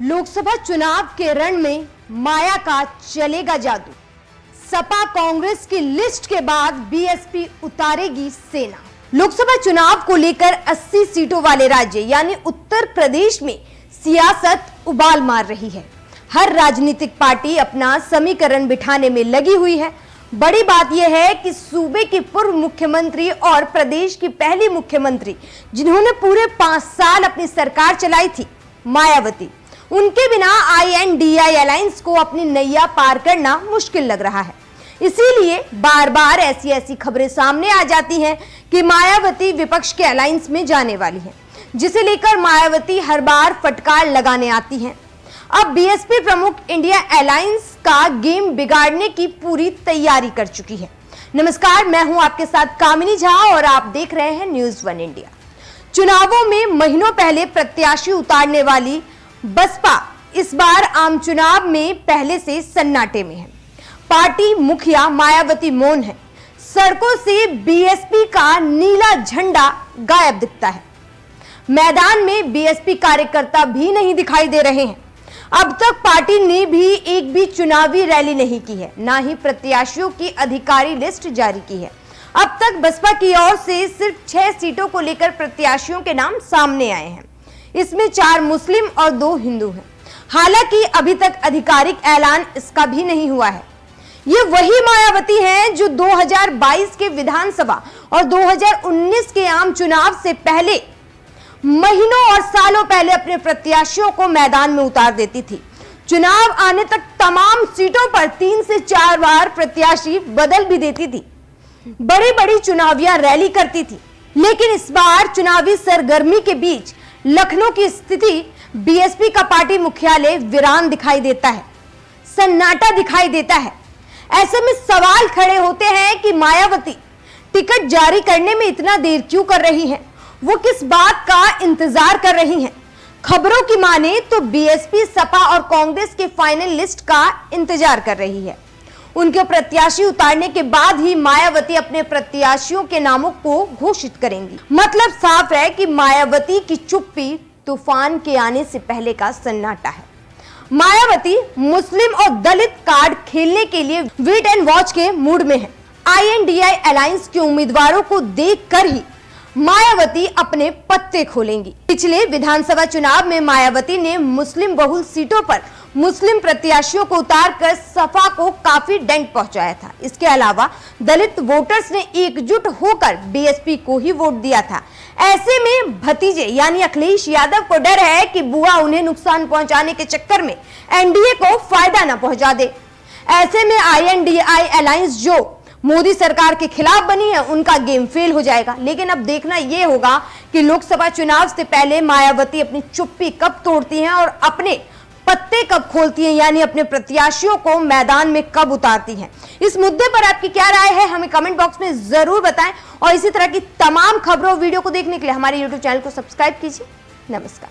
लोकसभा चुनाव के रण में माया का चलेगा जादू। सपा कांग्रेस की लिस्ट के बाद बीएसपी उतारेगी सेना। लोकसभा चुनाव को लेकर 80 सीटों वाले राज्य यानी उत्तर प्रदेश में सियासत उबाल मार रही है। हर राजनीतिक पार्टी अपना समीकरण बिठाने में लगी हुई है। बड़ी बात यह है कि सूबे की पूर्व मुख्यमंत्री और प्रदेश की पहली मुख्यमंत्री जिन्होंने पूरे 5 साल अपनी सरकार चलाई थी, मायावती, उनके बिना INDI अलायंस को अपनी नैया पार करना मुश्किल लग रहा है। इसीलिए बार बार ऐसी खबरें सामने आ जाती हैं कि मायावती विपक्ष के अलायंस में जाने वाली है, जिसे लेकर मायावती हर बार फटकार लगाने आती हैं। अब बीएसपी प्रमुख इंडिया अलायंस का गेम बिगाड़ने की पूरी तैयारी कर चुकी है। नमस्कार, मैं हूं आपके साथ कामिनी झा और आप देख रहे हैं न्यूज़ 1 इंडिया। चुनावों में महीनों पहले प्रत्याशी उतारने वाली बसपा इस बार आम चुनाव में पहले से सन्नाटे में है। पार्टी मुखिया मायावती मौन है। सड़कों से बीएसपी का नीला झंडा गायब दिखता है। मैदान में बीएसपी कार्यकर्ता भी नहीं दिखाई दे रहे हैं। अब तक पार्टी ने भी एक भी चुनावी रैली नहीं की है, ना ही प्रत्याशियों की अधिकारी लिस्ट जारी की है। अब तक बसपा की ओर से सिर्फ 6 सीटों को लेकर प्रत्याशियों के नाम सामने आए हैं। इसमें 4 मुस्लिम और 2 हिंदू हैं। हालांकि अभी तक आधिकारिक ऐलान इसका भी नहीं हुआ है। ये वही मायावती हैं जो 2022 के विधानसभा और 2019 के आम चुनाव से पहले महीनों और सालों पहले अपने प्रत्याशियों को मैदान में उतार देती थी। चुनाव आने तक तमाम सीटों पर 3 से 4 बार प्रत्याशी बदल भी देती थी। बड़ी चुनावी रैली करती थी। लेकिन इस बार चुनावी सरगर्मी के बीच लखनऊ की स्थिति बीएसपी का पार्टी मुख्यालय वीरान दिखाई देता है, सन्नाटा दिखाई देता है। ऐसे में सवाल खड़े होते हैं कि मायावती टिकट जारी करने में इतना देर क्यों कर रही हैं? वो किस बात का इंतजार कर रही हैं? खबरों की माने तो बीएसपी सपा और कांग्रेस के फाइनल लिस्ट का इंतजार कर रही है। उनके प्रत्याशी उतारने के बाद ही मायावती अपने प्रत्याशियों के नामों को घोषित करेंगी। मतलब साफ है कि मायावती की चुप्पी तूफान के आने से पहले का सन्नाटा है। मायावती मुस्लिम और दलित कार्ड खेलने के लिए वेट एंड वॉच के मूड में है। INDI अलायंस के उम्मीदवारों को देखकर ही मायावती अपने पत्ते खोलेंगी। पिछले विधानसभा चुनाव में मायावती ने मुस्लिम बहुल सीटों पर मुस्लिम प्रत्याशियों को उतारकर सपा को काफी डेंट पहुंचाया था। इसके अलावा दलित वोटर्स ने एकजुट होकर बीएसपी को ही वोट दिया था। ऐसे में भतीजे यानी अखिलेश यादव को डर है कि बुआ उन्हें नुकसान पहुंचाने के चक्कर में एनडीए को फायदा न पहुंचा दे। ऐसे में INDI अलायंस जो मोदी सरकार के खिलाफ बनी है, उनका गेम फेल हो जाएगा। लेकिन अब देखना यह होगा कि लोकसभा चुनाव से पहले मायावती अपनी चुप्पी कब तोड़ती हैं और अपने पत्ते कब खोलती हैं, यानी अपने प्रत्याशियों को मैदान में कब उतारती हैं। इस मुद्दे पर आपकी क्या राय है, हमें कमेंट बॉक्स में जरूर बताएं और इसी तरह की तमाम खबरों वीडियो को देखने के लिए हमारे YouTube चैनल को सब्सक्राइब कीजिए। नमस्कार।